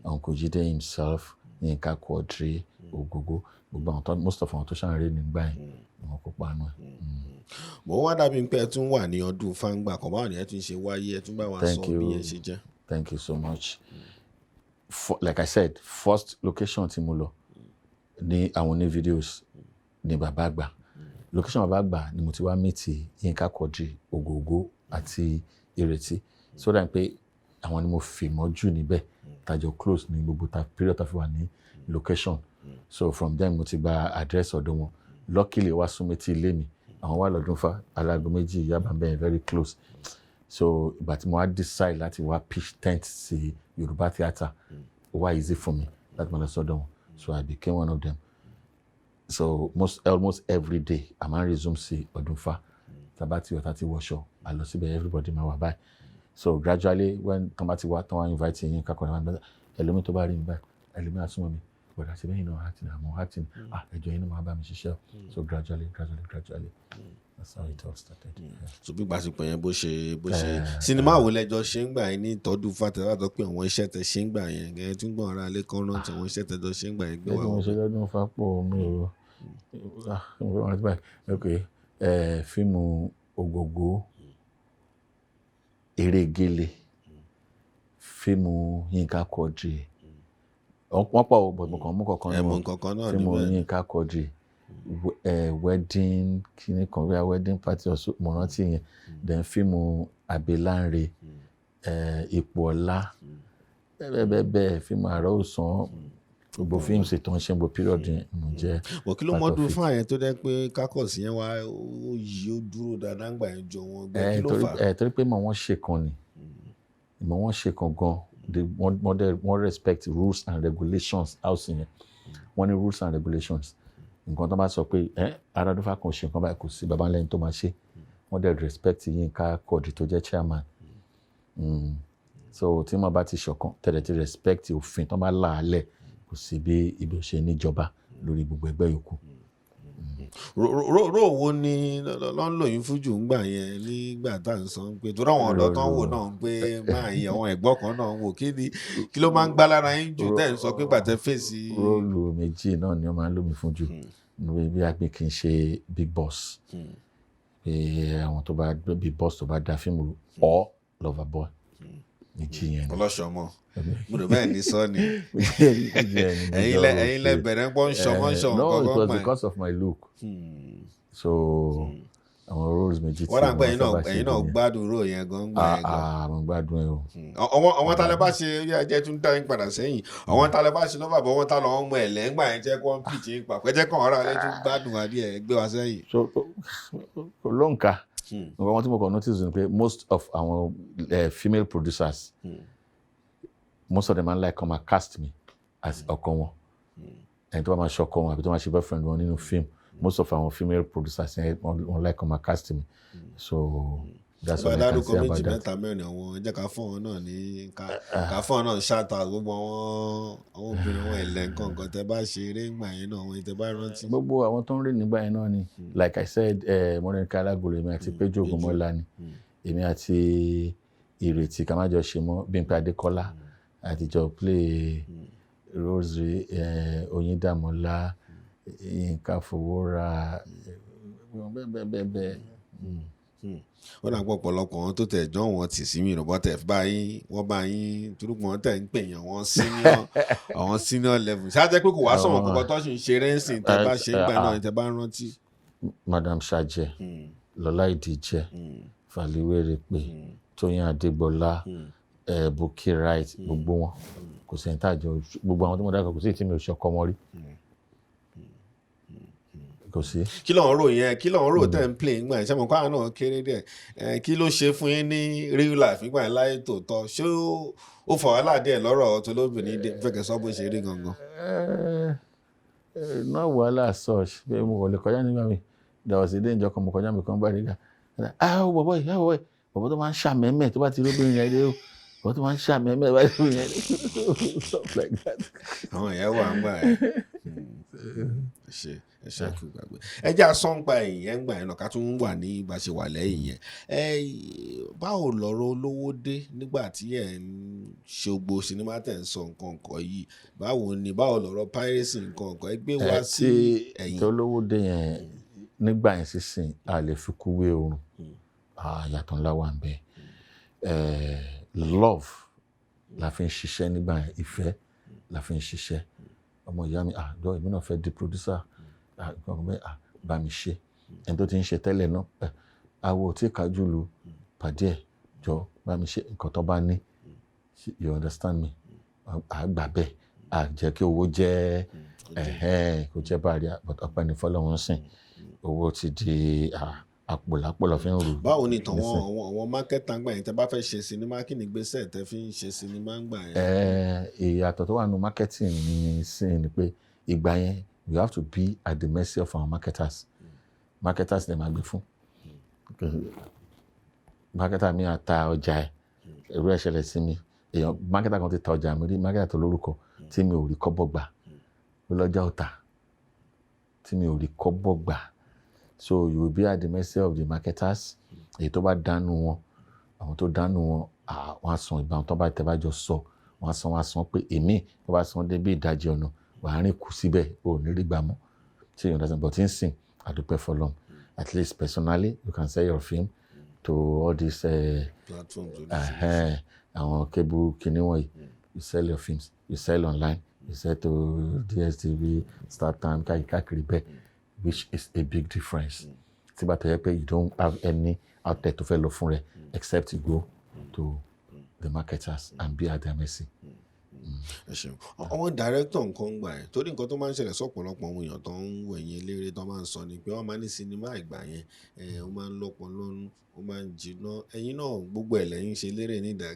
Uncle Jide himself Yínká Quadri Ògógó gbogbo àwọn most of àwọn tó ṣàǹrẹ́ nígbà yẹn wọn kó panu ẹ̀. mo wá dàbí pé ẹ tún wà ní ọdún fáńgbà kan báwo ni ẹ tún ṣe wáyé ẹ tún bá wa sọ bí ẹ ṣe jẹ́. Thank you so much. Like I said first location tí mo lọ ní àwọn ní videos ní Bàbá Àgbà location Bàbá Àgbà ni mo ti wá meet Yínká Quadri Ògógó àti Ìrètí so that pé àwọn ni mo fi mọ́jú níbẹ̀ tàjọ close ní gbogbo period tá fi wà ní location so from then mo ti gba address ọ̀dọ̀ wọn luckily wá súnmọ́ tí ilé mi àwọn wà lọ́dún fa alágo méjì Yaba bẹ́ẹ̀ very close so ìgbà tí mo wá decide láti wá pitch tent sí Yorùbá theatre ó wá easy for me láti máa lọ sọ́dọ̀ wọn so I became one of them so almost every day I máa ń resume sí ọdún fa tabati ọ̀tá ti wọṣọ I lọ síbẹ̀ everybody máa wà báyìí so gradually when tọ́ba ti wá tán wá invite yín kakọ̀ náà ẹlòmíì tó bá rí mi báyìí ẹlòmíì àsúnmọ́ mi bọ̀dá ṣe bẹ́yìn náà acting àmọ́ acting ẹjọ́ yín náà máa bá mi ṣiṣẹ́ so gradually that's how it all started. So bí gbàsípò yẹn bó ṣe sinimá wo lẹjọ ṣe ń gbà yẹn ní ìtọ́jú fatẹ́lá tó pé àwọn iṣẹ́ tẹ ṣe ń gbà yẹn gẹ́gẹ́ tí ń gbọ́n ara lé kan rántí àwọn iṣẹ́ tẹjọ ṣe ń gbà yẹn gbé wà wọ́n. mo ṣe lọ́dún fapò mi ò fíìmù Ògògó, Eré Gélé, fíìmù Yínká Quadri, wọ́n pọ̀ bọ̀dọ̀ kan mú kankan náà fíìmù Yínká Quadri, wedding kìíní kan rí wedding party ọ̀ṣọ́ mo rántí yẹn, then fíìmù Àbẹ̀láńre, Ipò Ọlá, bẹ́ẹ̀ fíìmù Àrà Ọ̀sán, gbogbo fíìmù ṣètò ń ṣe gbogbo period yẹn mo jẹ́. Wọ́n kí ló mọ́ dúró fún àyẹn tó dẹ́ pé kákọ̀sí yẹn wá ó yí ó dúró dáadáa ń gbà yẹn jọ wọn gbé kí ló fà. Torí pé wọ́n ṣe kan ni wọ́n ṣe kan gan wọ́n respect rules and regulations house yẹn wọ́n ní rules and regulations nǹkan tó bá sọ pé Arádúfà kan ṣe nǹkan báyìí kò sí baba lẹ́yìn tó máa ṣe wọ́n dẹ̀ respect Yínká Quadri tó jẹ́ chairman so tí wọ́n bá ti ṣọ̀kan tẹ̀lé ti respect òfin tó bá láàálẹ̀ kò sí bí ibi ò ṣe níjọba lórí gbogbo ẹgbẹ́ yòókù. Ró wo ni lọ́ ń lò yín fún jù ń gbà yẹn nígbà tá à ń sọ pé torí àwọn ọ̀dọ́ kan wò náà pé máa yí àwọn ẹ̀gbọ́n kan náà wò kí ló máa ń gbá lára yín jù tẹ́ ń sọ pé gbàtẹ́ fèsì. róòlù méjì náà ni wọ́n máa ń lò mí fún jù bí agbè kì í ṣe big boss pé àwọn tó bá big boss tó bá da fíìmù or lover boy méjì yẹn. Ọlọ́ṣọmọ mo rò bẹ́ẹ̀ ní sọ ni ẹ̀yin lẹ bẹ̀rẹ̀ pọ́n ṣọmọ no it was because of my look so àwọn roles méjì tí wọ́n rà pé ẹ̀yin náà gbádùn ró yẹn gan gbà yẹn gan. mo gbádùn ẹ o. àwọn talẹ bá ṣe jẹ́ tún dá yín padà sẹ́yìn àwọn talẹ bá ṣe lọ́fà bọ́ wọ́n ta lọ́wọ́ mọ ẹ̀lẹ́ ńgbà yẹn jẹ́ kó wọ́n pìtì yín papọ̀ ẹ jẹ́ kàn ọ́ra ẹ tún gbádùn adìẹ gbé wa sẹ́yìn. so kò ló ń ka nǹkan tí mo kàn notice ni pé most of our female producers most of them are like come and cast me as ọkọ wọn ẹni tó bá máa ṣe ọkọ wọn àbí tó máa ṣe boyfriend wọn nínú film most of our female producers wọn like come and cast me so that's what I can say about that. méjì mẹ́ta mẹ́rin àwọn ẹ̀jẹ̀ ká fún ọ náà ní ká fún ọ náà ṣáàtà gbogbo àwọn obìnrin wọn ẹ̀lẹ́ nǹkan tẹ́ bá ṣe eré ńgbà yẹn náà àwọn ìtẹ́ bá rántí. gbogbo àwọn tó ń rìn nígbà yẹn náà ni like I said Mọ́rẹ́níkẹ́ Alágolo èmi àti Péjú Ògúnmọ́lá ni èmi àti Ìrètí Kámájọ ṣe mọ́ Bímpé Adékọ́lá àtijọ́ play Rosary Oyíndàmọ́lá Yínká Fowórà bẹ́ẹ̀. wọ́n náà pọ̀ ọ̀pọ̀lọpọ̀ wọn tó tẹ̀ jọ́ wọn tì sí mi ìrọ̀bọ́ tẹ̀ wọ́n bá yín turúpọ̀ wọn tẹ̀ ń pè yàn àwọn senior level ṣáájẹ́ pé kò wá sọ̀rọ̀ kọ́kọ́ tó ṣì ń ṣe rẹ́ǹsìn tẹ́ bá ṣe ń gbà náà tẹ́ bá rántí. Madam Ṣàjẹ́ Lọ́lá Ìdíjẹ Fàlíwèrè pé Tóyìn Adégbọlá Bukky Wright gbogbo wọn kò sẹ́ni tàjọ gbogbo àwọn tó mọ̀ dákọ̀ kò sí tí mi ò ṣọkọ wọn rí kò sí. kí ló ń rò yẹn kí ló ń rò tẹ́ ń play ńgbà yẹn sẹ́mo káwọn náà kéré díẹ̀ kí ló ṣe fún yín ní real life nígbà yẹn láyé tòótọ́ ṣé ó fà wàhálà díẹ̀ lọ́rọ̀ tó lóbìnrin fẹ́kẹ̀ sọ bó ṣe rí gangan. náà wàhálà such pé mo kò lè kọjá nígbà mi dàwọ̀ sí ilé ìjọ kan mo kọjá mi kan bá rí gà bọ̀bọ̀ tó máa ń ṣàmẹ́mẹ́ tó bá ti lóbìnrin yẹn dé o bọ̀bọ̀ tó máa ń ṣàmẹ́mẹ́ tó bá ti lóbìnrin yẹn dé o stuff like that. àwọn ìyẹn wà ń gbà ẹ ṣe kí o gbàgbé ẹ jẹ́ àsọ̀npa ẹ̀yìn gbà yẹn náà ká tún wà ní ìbáṣe wà lẹ́yìn yẹn báwo lọ̀rọ̀ olówó dé nígbà tí ẹ̀ ń ṣe gbogbo sinimá tẹ̀ ń sọ nǹkan yìí báwo lọ̀rọ̀ piracy nǹkan ẹ gbé wá sí ẹ̀yìn. tí olówó dé yẹn nígbà yẹn sísìn a lè fi kú wé oorun yàtọ̀ ńlá wà ń bẹ love la fi ń ṣiṣẹ́ nígbà yẹn ìfẹ́ la fi ń ṣiṣẹ́ ọmọ ìyá mi àjọ èmi náà fẹ́ di producer bá mi ṣe ẹni tó ti ń ṣe tẹ́lẹ̀ náà àwọ̀ tí kájú lu pàdé ẹ̀ jọ bá mi ṣe nǹkan tó bá ní you understand me àgbà bẹ́ẹ̀ àjẹ́ kí owó jẹ́ kò jẹ́ báyìí ọ̀pẹ́ ní fọlọ́run sìn owó ti di àpòlápòlọ́ fi ń rù. báwo ni tàn àwọn mákẹ́tà ń gbà yẹn tẹ́ bá fẹ́ ṣe sinimá kí ni gbèsè tẹ́ fi ń ṣe sinimá ń gbà yẹn. ìyàtọ̀ tó wà nínú marketing ní sin ni pé ìgbà yẹn you have to be at the mercy of our marketers dem máa gbé fún marketer mi àta ọjà ẹ̀ ẹ̀rú ẹ̀ ṣẹlẹ̀ sí mi èèyàn marketer kan ti ta ọjà mi rí marketer tó lórúkọ tí mi ò rí kọ́bọ̀ gbà ó lọ́jà ọ̀tà tí mi ò rí kọ́bọ̀ gbà. So you will be at the mercy of the marketers. Èyí tó bá dánú wọn, àwọn tó dánú wọn, wọ́n á san ìbáwọn tó bá tẹ́ bá jọ sọ, wọ́n á san pé èmi tó bá san dé bí ìdajì ọ̀nà wàá rìn kù síbẹ̀ ò ní rí gbà mọ́. So you understand, but in sin, àdúpẹ́ fọlọ́run. At least personally, you can sell your film to all these platforms. Àwọn cable kìíní wọ̀nyí. You sell your films, you sell online, you sell to DSTV, StarTime, káàkiri bẹ́ẹ̀, which is a big difference. Tí bá tẹ̀yẹ́ pé you don't have any outlet tó fẹ́ lọ fún rẹ except you go to the marketers and be at their mercy. Ẹ ṣeun. Àwọn director nǹkan gbà ẹ̀ torí nǹkan tó máa ń ṣẹlẹ̀ sọ́pọ̀lọpọ̀ àwọn èèyàn tó ń wẹ̀yìn eléré tó máa ń sọ ni pé wọ́n máa ní sinimá ìgbà yẹn ó máa ń lọ́pọ̀ lọ́nu ó máa ń jìnnà ẹ̀yin náà gbogbo ẹ̀ lẹ́yìn ṣe eléré nídà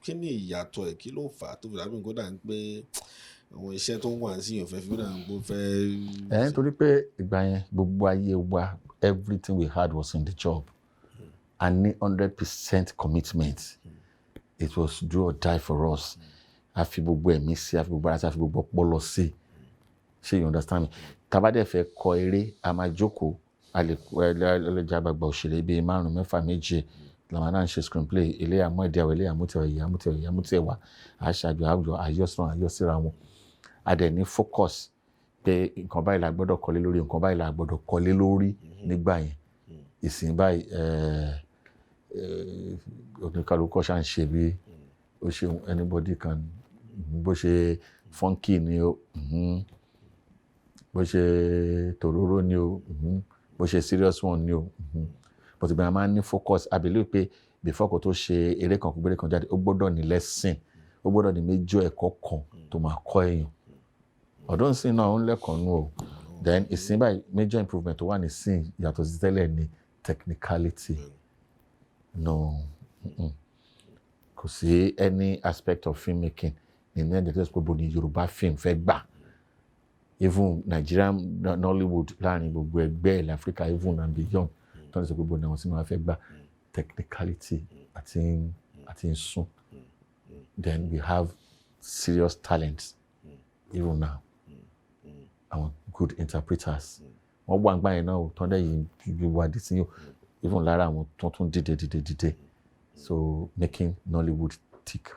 kí ni ìyàtọ̀ ẹ̀ kí ló fà á tó fi dàbí nǹkan dà ń pé àwọn iṣẹ́ tó ń wà sí ìyànfẹ́ fi dà ń gbó fẹ́. Nítorí pé ìgbà yẹn gbogbo ayé wa everything we had was in the job and ní 100% commitment. It was do or die for us. A fi gbogbo ẹ̀mí sí, a fi gbogbo ara sí, a fi gbogbo ọpọlọ sí. Ṣé you understand me? Tá bá dẹ̀ fẹ́ kọ eré, a máa jókòó, a lè jẹ́ àgbàgbà òṣèré bíi 5, 6, 7 làwọn náà ń ṣe screenplay, ilé àmọ́ ìdí àwọn ilé àmútẹ̀wà, àṣàjọ àwùjọ, àyọ́síra wọn. A dẹ̀ ní focus pé nǹkan báyìí la gbọ́dọ̀ kọ́lé lórí, nǹkan báyìí la gbọ́dọ̀ kọ́lé lórí nígbà yẹn. Ìsìn báyìí oníkàlùkọ́ ṣà ń ṣe bí ó ṣe anybody can, bó ṣe funky ni o, bó ṣe tòróró ni o, bó ṣe serious one ni o. But ìgbà máa ń ní focus. I believe pé before kò tó ṣe eré kan kò gbére kan jáde ó gbọ́dọ̀ ní lesson, ó gbọ́dọ̀ ní major ẹ̀kọ́ kan tó máa kọ́ èèyàn. Ọ̀dọ́ ìsìn náà ń lẹ́kọ̀ọ́ nù o. Then ìsìn báyìí major improvement tó wà ní sìn yàtọ̀ sí tẹ́lẹ̀ ní technicality. No. Kò sí any aspect of filmmaking in any place gbogbo ní Yorùbá film fẹ́ gbà. Even Nigerian Nollywood láàrin gbogbo ẹgbẹ́ ilẹ̀ Africa even and beyond tó ń sọ gbogbo ní àwọn sinimá fẹ́ gbà technicality àti sùn. Then we have serious talents even now. Àwọn good interpreters. Wọ́n wà nígbà yẹn náà tó ń dẹ̀ yìí wà dé sí yóò even lára àwọn tó tún dìde. So making Nollywood tick.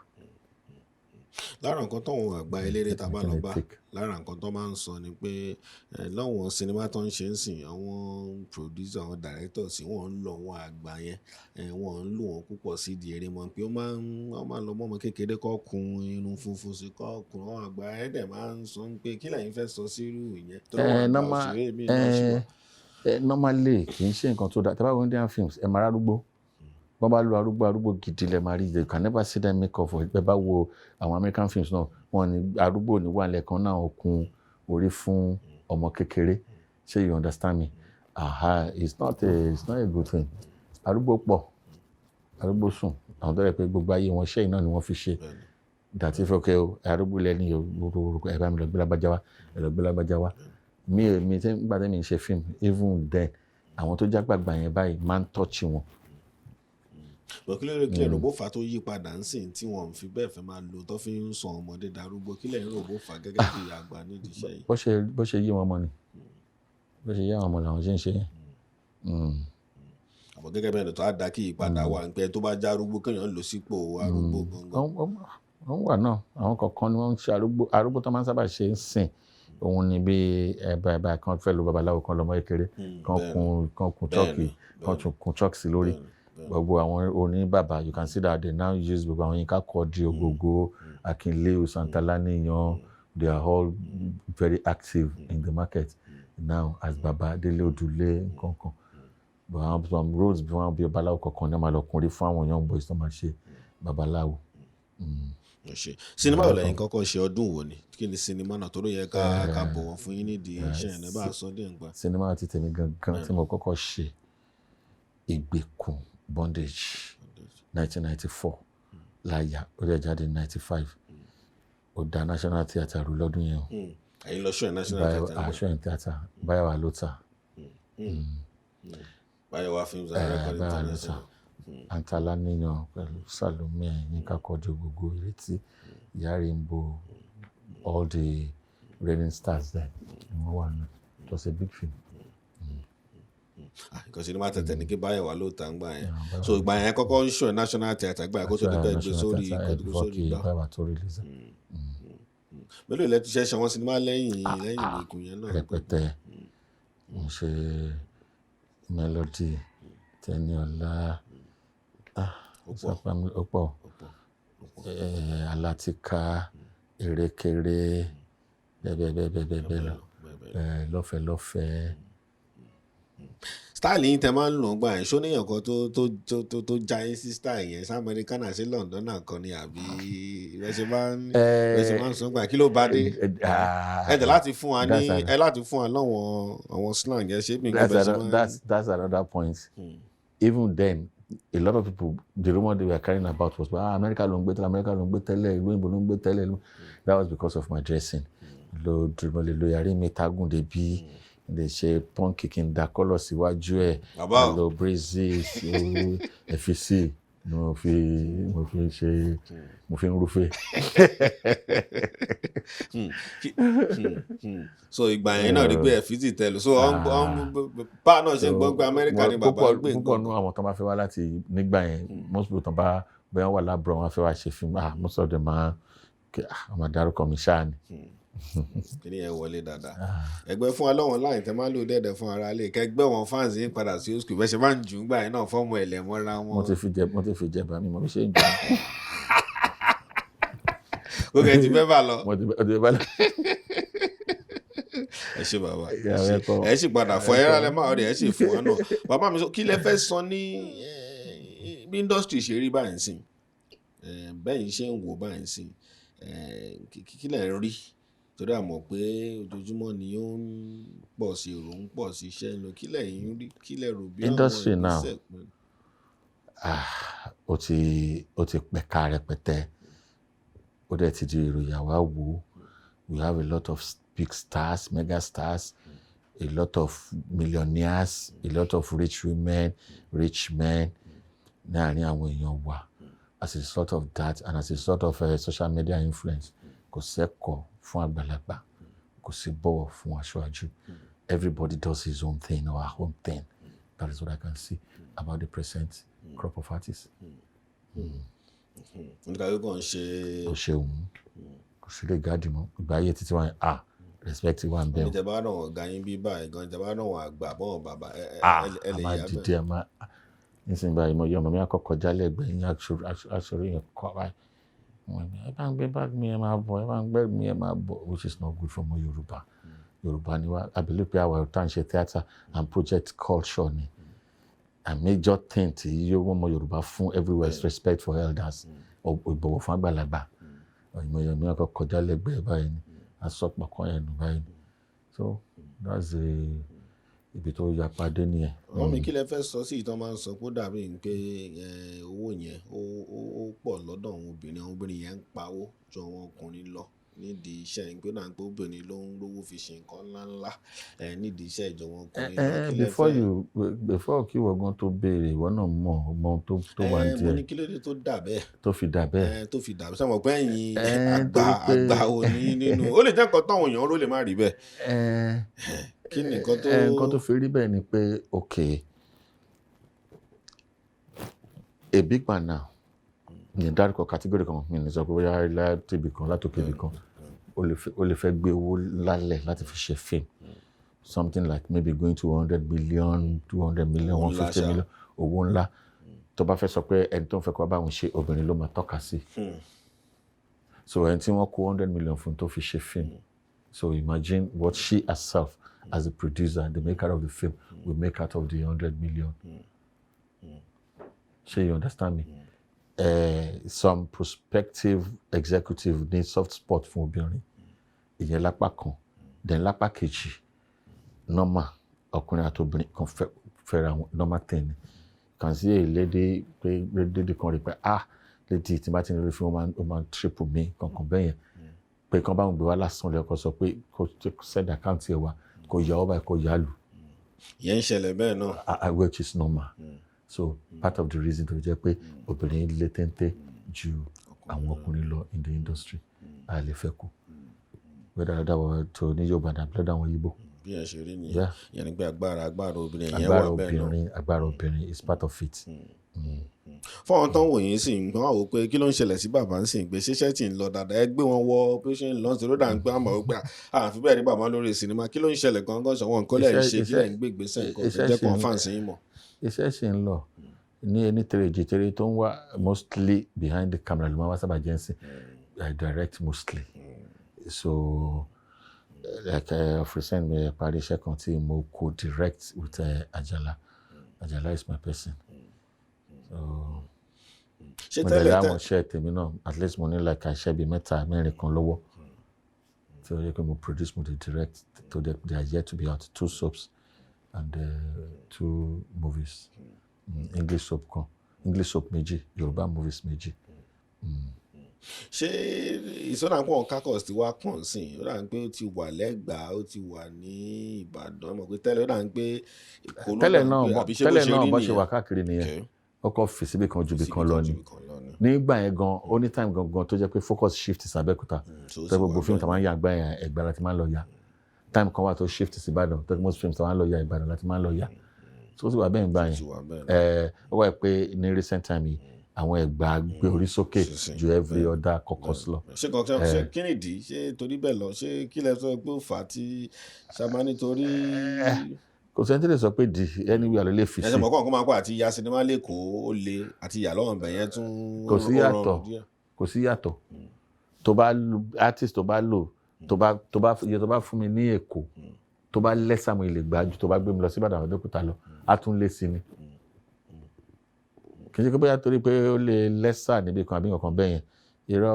Lára nǹkan tóun àgbà eléré tá a bá lọ bá lára nǹkan tó máa ń sọ ni pé láwọn sinimá tó ń ṣe ń sìn àwọn producer àwọn directors wọ́n ń lọ wọn àgbà yẹn wọ́n ń lò wọ́n púpọ̀ sí di eré mọ́ pé wọ́n máa ń lọ mọ́ ọmọ kékeré kọ́ kun irun funfun sí kọ́ kun àwọn àgbà yẹn dẹ̀ máa ń sọ pé kí lẹ́yìn fẹ́ sọ sírú ìyẹn tó wọ́n àgbà òṣèré mi náà ṣe wà. Normally kì í ṣe nǹkan tó dáa. Tẹ́ bá wo Indian films ẹ máa rárúgbó. Wọ́n bá lo arúgbó gidi lẹ máa rí. You can never see them make up for it. Bẹ́ẹ̀ bá wo àwọn American films náà wọ́n ní arúgbó ní wà lẹ́ẹ̀kan náà okun orí fún ọmọ kékeré. Ṣé you understand me? It's not a good thing. Arúgbó pọ̀, arúgbó sùn. Àwọn tó rẹ̀ pé gbogbo ayé wọn ṣẹ́ iná ni wọ́n fi ṣe. Dàtí fọ́kẹ́ o arúgbó lẹ́ni ẹ bá mi lọ gbé lágbájá wá. Mi tí nígbà tí mi ń ṣe film even then àwọn tó jágbàgbà yẹn báyìí máa ń touch wọn. Bọ̀ kí lẹ́yìn rògbò fà tó yí padà ń sìn tí wọ́n fi bẹ́ẹ̀ fẹ́ máa lò tó fi ń sọ ọmọdé darúgbó kí lẹ́yìn rògbò fà gẹ́gẹ́ bí àgbà nídìí iṣẹ́ yìí. Bó ṣe yí wọn mọ́ ni bó ṣe yí àwọn ọmọ làwọn ṣe ń ṣe yẹn. Àmọ́ gẹ́gẹ́ bẹ́ẹ̀ ni tó á da kí ìpadà wà pé tó bá já arúgbó kéèyàn lò sípò arúgbó gangan. Wọ́n wà náà àwọn kọ̀ọ̀kan ni wọ́n ń ṣe arúgbó tó máa ń sábà ṣe ń sìn. Òun ni bí ẹ̀bà kan fẹ́ lo babaláwo kan lọ́mọ kékeré kan kun chọ́ọ̀kì kan tún kun chọ́ọ̀kì sí lórí. Gbogbo àwọn oní bàbá you can see that they now use gbogbo àwọn Yínká Quadri Ògògó Akínlé Santala níyan they are all very active in the market now as baba Délé Odùlé nǹkan. But àwọn some roads bí wọ́n bí babaláwo kankan ní wọ́n máa lọ kùnrin fún àwọn young boys tó máa ṣe babaláwo. Sinimá wo lẹ́yìn kọ́kọ́ ṣe ọdún wo ni kí ni sinimá náà tó ló yẹ ká bọ̀wọ̀ fún yín nídìí iṣẹ́ ẹ̀ bá a sọ dé nǹkan. Sinimá ti tèmi gangan tí mo kọ́kọ́ ṣe Ìgbèkùn Bondage 1994 láyà ó lè jáde 95 ó dá National Theatre rú lọ́dún yẹn o. Ẹ̀yin lọ ṣọ́ ẹ̀ National Theatre. Aṣọ ẹ̀ theatre Báyọ̀wá ló tà. Báyọ̀wá Films and Record International. Antala níyan pẹ̀lú Salome Yínká Quadri Ògògó Ìrètí Ìyá Rainbow all the Raining Stars then. It was a big film. Because sinimá tẹ̀tẹ̀ ní kí báyọ̀ wà ló tà ń gbà yẹn. So ìgbà yẹn kọ́kọ́ ń show National Theatre gbà kó tó di pẹ́ gbé sórí gbà tó release. Mélòó ilẹ̀ ti ṣẹ̀ṣẹ̀ wọn sinimá lẹ́yìn ìlẹ̀kùn yẹn náà. Rẹpẹtẹ mo ṣe Melody Tẹniọlá ó pọ̀ Alatika Erékeré bẹ́ẹ̀ lọ lọ́fẹ̀ẹ́. Style yìí tẹ máa ń lò ń gbà yẹn ṣó níyàn kan tó já yín sí style yẹn sí Americana sí London náà kan ni àbí ìrẹsì máa ń sọ gbà kí ló bá dé ẹ láti fún wa lọ́wọ́ àwọn slang yẹn ṣé mi kò bẹ́ẹ̀ sọ máa ń. That's another point. Even then a lot of people the rumor they were carrying about was America ló ń gbé tẹ́lẹ̀ ìlú òyìnbó ló ń gbé tẹ́lẹ̀. That was because of my dressing. Lo yàrá mi tagun débi lè ṣe pọ́ǹkì kí n da kọ́lọ̀ síwájú ẹ̀ lo braces FEC mo fi ń rúfẹ́. So ìgbà yẹn náà rí pé FEC tẹ̀lé so bá náà ṣe gbọ́ pé Amẹ́ríkà ni bàbá gbé nǹkan. púpọ̀ nú àwọn tó máa fẹ́ wá láti nígbà yẹn most people tó bá bẹ́ẹ̀ wà lábúrò wọn fẹ́ wá ṣe fíìmù most of them máa dárúkọ mi ṣáà ni. Kìnìún yẹn wọlé dáadáa. Ẹgbẹ́ fún wa lọ́wọ́n láì tẹ́ máa lò dẹ́dẹ̀ fún ara lè kẹgbẹ́ wọn fans yín padà sí oṣù bẹ́ẹ̀ ṣe máa ń jù ú gbà yẹn náà fọ́ọ̀mù ẹ̀lẹ́ mọ́ra wọn. Mo ti fi jẹ bá mi mo fi ṣe ń jù. Gbogbo ẹ ti fẹ́ bà lọ. Mo ti fẹ́ bà lọ. Ẹ ṣe bàbá ẹ sì padà fọ ẹ rálẹ̀ máa rí ẹ sì fún wa náà. Bàbá mi sọ kí lẹ fẹ́ sọ ní bí industry ṣe rí báyìí sìn bẹ́ẹ̀ ṣe ń wò báyìí sìn kí lẹ ń rí torí àmọ̀ pé ojoojúmọ́ ni ó ń pọ̀ sí èrò ń pọ̀ sí iṣẹ́ lọ kí lẹ́yìn rí kí lẹ rò bí industry now ó ti pẹ̀ka rẹpẹtẹ ó dẹ̀ ti di ìròyìn àwa wò we have a lot of big stars mega stars a lot of millionaires a lot of rich women rich men láàrin àwọn èèyàn wa as a result of that and as a result of social media influence kò sẹ́kọ̀ọ́ fún àgbàlagbà kò sí bọ̀wọ̀ fún aṣáájú everybody does his own thing or her own thing that is what I can see about the present crop of artists. Nígbà yóò kàn ṣe. Kò ṣe òun kò sí lè gáàdì mọ́ ìgbà ayé títí wọn respect wa ń bẹ̀rù. Ìjọba náà wọ̀n ga yín bí báyìí gan ìjọba náà wọ̀n àgbà bọ́ọ̀ bàbá ẹ lè yá bẹ́ẹ̀. dìde nísìnyí báyìí mo yọ ọmọ mi àkọ́kọ́ jálẹ̀ ẹgbẹ́ yín aṣọ yẹn kọ́ báyìí. Ẹ bá ń gbé báàgì mi ẹ máa bọ̀ ẹ bá ń gbé mi ẹ máa bọ̀ which is not good for ọmọ Yorùbá ni wá I believe pé àwọn tá à ń ṣe theatre and project culture ni a major thing tí yóò wọ́n ọmọ Yorùbá fún everywhere is respect for elders ìbọ̀wọ̀ fún àgbàlagbà ìmọ̀ mi àkọ́kọ́ jálẹ̀ ẹgbẹ́ báyìí ni asọ́pọ̀ kan yẹn nù báyìí so that's ibi tó yapa dé nìyẹn. Wọ́n mi kí lẹ fẹ́ sọ sí ìtàn máa ń sọ pé ó dàbí pé owó yẹn ó pọ̀ lọ́dọ̀ àwọn obìnrin yẹn ń pawó ju àwọn ọkùnrin lọ nídìí iṣẹ́ yìí pé náà pé obìnrin ló ń rówó fi ṣe nǹkan ńláńlá nídìí iṣẹ́ ìjọba ọkùnrin lọ kí lẹ fẹ́. before kí wọ́n tó béèrè ìwọ náà mọ̀ ọmọ tó wà ní tiẹ̀. mo ní kí ló dé tó dà bẹ́ẹ̀. tó fi dà bẹ́ẹ̀. sọmọ pé ẹ̀yin àgbà òní nínú ó lè jẹ́ nǹkan táwọn èèyàn ló lè má rí bẹ́ẹ̀. Kí ni nǹkan tó fi rí bẹ́ẹ̀ ni pé okay a big man now ní dárúkọ category kan mi ní sọ pé bóyá láti ibì kan látòkè ibì kan ó lè fẹ́ gbé owó lálẹ̀ láti fi ṣe film something like maybe going to 100 million 200 million 150 million owó ńlá tó bá fẹ́ sọ pé ẹni tó ń fẹ́ kó bá wọn ṣe obìnrin ló máa tọ́ka sí so ẹni tí wọ́n kó 100 million fún tó fi ṣe film so imagine what she herself as a producer the maker of the film will make out of the 100 million. Ṣé you understand me? Some prospective executive need soft spot fún obìnrin ìyẹn lápá kan then lápá kejì normal ọkùnrin àti obìnrin kan fẹ́ra normal thing kàn sí èlédè pé lédè kan rí pé lédè tí bá ti ń rí fún ó máa ń triple mi kankan bẹ́ẹ̀ yẹn pé kán bá ń gbé wá lásán lẹ́kọ̀ọ́ sọ pé kò send account ẹ̀ wá kò yà ọ́ báyìí kò yà á lù. Ìyẹn ń ṣẹlẹ̀ bẹ́ẹ̀ náà. Which is normal. So part of the reason tó jẹ́ pé obìnrin lè téńté ju àwọn ọkùnrin lọ in the industry a lè fẹ́ kú. whether that was to ní Yorùbá tàbí lọ́dọ̀ àwọn Igbo. bí ẹ ṣe rí nìyẹn yẹn ni pé agbára obìnrin yẹn agbára wà bẹ́ẹ̀ náà. agbára obìnrin is part of it. fọ́n tán wò yín sí nǹkan wò pé kí ló ń ṣẹlẹ̀ sí bàbá ń sìn pé ṣiṣẹ́ tí ń lọ dáadáa ẹ gbé wọn wọ bí ó ṣe ń lọ sí lódà ń gbé àmọ́ wípé àfi bẹ́ẹ̀ rí bàbá lórí sinimá kí ló ń ṣẹlẹ̀ gangan ṣọwọ́n nǹkan lẹ́yìn ṣe kí lẹ́yìn gbé ìgbésẹ̀ nǹkan fẹ́ jẹ́ kàn fáǹsì yín mọ̀. iṣẹ́ ṣì ń lọ ní ẹni tèrè tó ń wá mostly behind the camera ló máa wá sábà jẹ́ ǹsìn I direct mostly so like of recent mi parí iṣẹ́ kan tí mo co-direct with Ajala is my person. So mo lè láwọn iṣẹ́ tèmi náà at least mo ní like iṣẹ́ bíi mẹ́rin kan lọ́wọ́ tí ó yẹ kí mo produce mo dey direct to they are yet to be out 2 soaps and 2 movies. English soap méjì Yoruba movies méjì. ṣé ìsọdà pọ̀ kákọ́s ti wá pọ̀ sí i ó dà ń pé ó ti wà lẹ́gbàá ó ti wà ní Ìbàdàn mọ̀ pé tẹ́lẹ̀ ó dà ń pé tẹ́lẹ̀ náà bó ṣe wà káàkiri nìyẹn ó kọ́ fi síbi kan ju bí kan lọ ni nígbà yẹn gan ó ní time gangan tó jẹ́ pé focus shift sí Abẹ́òkúta tó gbogbo fíìmù tó máa ń yà àgbà yẹn Ẹ̀gbá láti máa ń lọ yà time kan wà tó shift sí Ìbàdàn tó most films tó máa ń lọ yà Ìbàdàn láti máa ń lọ yà tó sì wà bẹ́ẹ̀ gbà yẹn ó wà pé ní recent time yìí àwọn Ẹ̀gbá gbé orí sókè ju every other caucus lọ. ṣé kankan ṣé kí nìdí ṣé torí bẹ́ẹ̀ lọ ṣé kí lẹ sọ pé ó fà á tí sábà nítorí. kò sẹ́ni tí lè sọ pé di anyway àlọ́ lè fi sí. ẹsẹ̀ mọ̀kàn kó máa kó àti ya sinimá lẹ́kọ̀ọ́ ó le àti ìyá lọ́wọ́ bẹ̀ yẹn tún. kò sí yàtọ̀ tó bá artist tó bá lò tó bá fún mi ní Èkó tó bá lẹ́sàmù ilé gbájú tó bá gbé mi lọ sí Ìbàdàn Abẹ́òkúta lọ á tún lé sí ni. kì í ṣe pé bóyá torí pé ó lè lẹ́sà níbi kan àbí nǹkan bẹ́ẹ̀ yẹn irọ́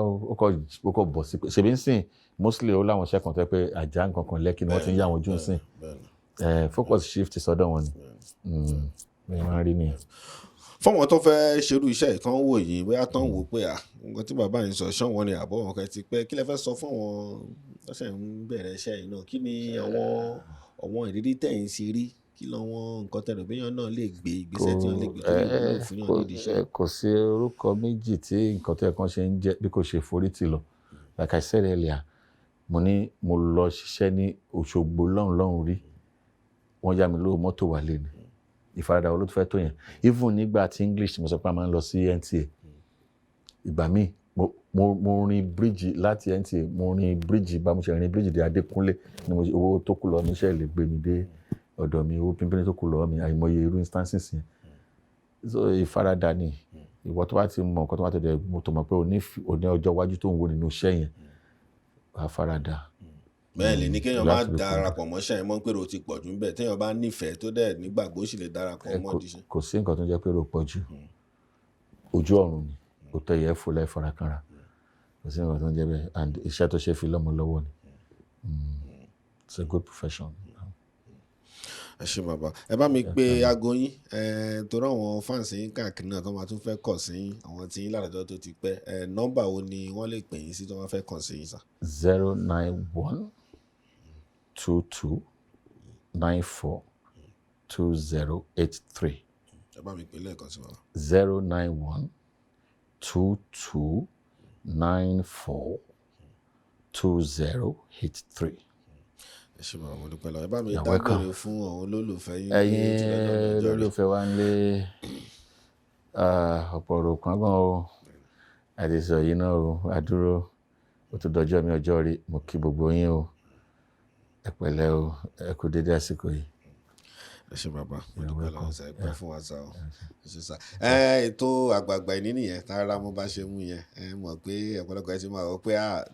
ó kọ́ bọ̀ sí pé ṣèbí ń sìn mostly ó láwọn iṣẹ́ kan tó yẹ pé àjà nǹkan kan Lẹ́kì ni wọ́n ti ń yá àwọn ojú ń sìn focus shift sọ́dọ̀ wọn ni bẹ́ẹ̀ máa ń rí nìyẹn. fọ́wọ́n tó fẹ́ ṣerú iṣẹ́ ìtàn wò yìí bóyá tán wò pé nǹkan tí bàbá yìí sọ ṣán wọn ni àbọ̀ wọn kẹ́ ti pẹ́ kí lẹ fẹ́ sọ fún wọn lọ́sẹ̀ ń bẹ̀rẹ̀ iṣẹ́ yìí náà kí ni àwọn ìrírí tẹ̀yìn sí rí kí lọ́wọ́ nǹkan tẹ̀lé béèyàn náà lè gbé ìgbésẹ̀ tí wọ́n lè gbé tó lè wúlò fún yàn nídìí iṣẹ́. kò sí orúkọ méjì tí nǹkan tó yẹ kán ṣe ń jẹ́ bí kò ṣe forítì lọ like I said earlier mo lọ ṣiṣẹ́ ní Òṣogbo lọ́hùn rí wọ́n yá mi lówó mọ́tò wálé ni ìfaradà wo ló fẹ́ tó yẹn even nígbà tí English mo sọ pé a máa ń lọ sí NTA ìgbà míì mo rin bíríjì láti NTA mo rin bíríjì bá mo ṣe rin bíríjì dé Adékúnlé ni owó tó kù lọ níṣẹ́ lè gbé mi dé ọ̀dọ̀ mi owó pínpín tó kù lọ́wọ́ mi àìmọye irú instances yẹn so ìfaradà ni ìwọ tó bá ti mọ nǹkan tó bá tẹ̀lé mo tó mọ̀ pé o ní ọjọ́ iwájú tó ń wo nínú iṣẹ́ yẹn àfaradà. bẹ́ẹ̀ lè ní kéèyàn má darapọ̀ mọ́ṣẹ́ yẹn mọ́ pé o ti pọ̀ jù níbẹ̀ téèyàn bá nífẹ̀ẹ́ tó dẹ̀ nígbàgbọ́ sì lè darapọ̀ mọ́ díṣẹ́. kò sí nǹkan tó ń jẹ́ pé o pọ̀ jù ojú ọ̀run ni o tẹ̀ yẹ fò láì fara kanra kò sí nǹkan tó ń jẹ́ bẹ́ẹ̀ and iṣẹ́ tó ṣe fi lọ́mọ lọ́wọ́ ni it's a good profession. ẹ ṣé bàbá ẹ bá mi pe aago yín torí àwọn fáǹsì yín káàkiri náà tó máa tún fẹ́ kàn sí yín àwọn tí yín ládàjọ́ tó ti pẹ́ nọ́mbà wo ni wọ́n lè pè yín sí tó máa fẹ́ kàn sí yín sà. 09122942083. ẹ bá mi pè lẹ́ẹ̀kan sí bàbá. 09122942083. ẹ ṣé bàbá mo dúpẹ́ lọ ẹ bá mi dágbére fún àwọn olólùfẹ́ yín. ẹ̀yin olólùfẹ́ wa ń lé ọ̀pọ̀ ọ̀rọ̀ kan gan o àdìsọ yìí náà o àdúró ó tún dọjọ́ mi ọjọ́ rí mo kí gbogbo yín o ẹ pẹ̀lẹ́ o ẹ kú dédé àsìkò yìí. ẹ ṣé bàbá mo dúpẹ́ lọ́wọ́ sá ẹ pẹ́ fún wa sá o ẹ ṣé sá. ètò àgbààgbà ìní nìyẹn tára mo bá ṣe mú yẹn ẹ mọ̀ pé ọ̀pọ̀lọpọ̀ ẹ ti máa wọ pé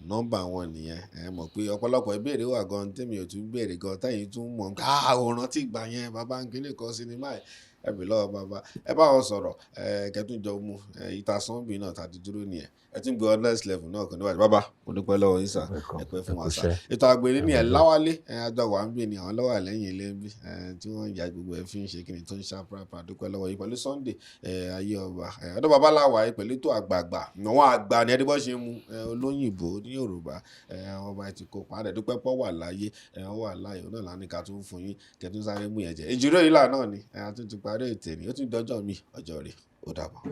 nọ́mbà wọn nìyẹn ẹ mọ̀ pé ọ̀pọ̀lọpọ̀ ìbéèrè wà gan tèmi ò tún béèrè gan táyìn tún mọ̀ àwòrán tí ìgbà yẹn bàbá ń kílè kan sinimá ẹ bì lọ́wọ́ bàbá ẹ bá wọn sọ̀rọ̀ kẹtùjọ mu ìtasọ́nbì náà tàbí dúró nìyẹn ẹ tún gbé next level náà kò níwájú bàbá mo dúpẹ́ lọ́wọ́ yín sà ẹ pẹ́ fún wa sà ètò àgbèrè ní ẹ láwálé àjọ wà ń bì ní àwọn lọ́wọ́ lẹ́yìn ilé ń bí tí wọ́n ń ya gbogbo ẹ fi ń ṣe kíni tó ń ṣá pàápàá dúpẹ́ lọ́wọ́ yín pẹ̀lú Sunday ayé ọba ọdún bàbá làwà yìí pẹ̀lú ètò àgbààgbà àwọn àgbà ní ẹni bọ́ ṣe mu olóyìnbó ní Yorùbá àwọn ọba ti kó padà dúpẹ́ pọ̀ wà láyé wọ́n wà láyé náà lánìí ká tún fún yín kẹtún sáré mú yẹn jẹ ìjíròrò ìlà náà ni a tún ti parí ètè ní ó tún dọjọ́ mi ọjọ́ rẹ̀ ó dàbọ̀.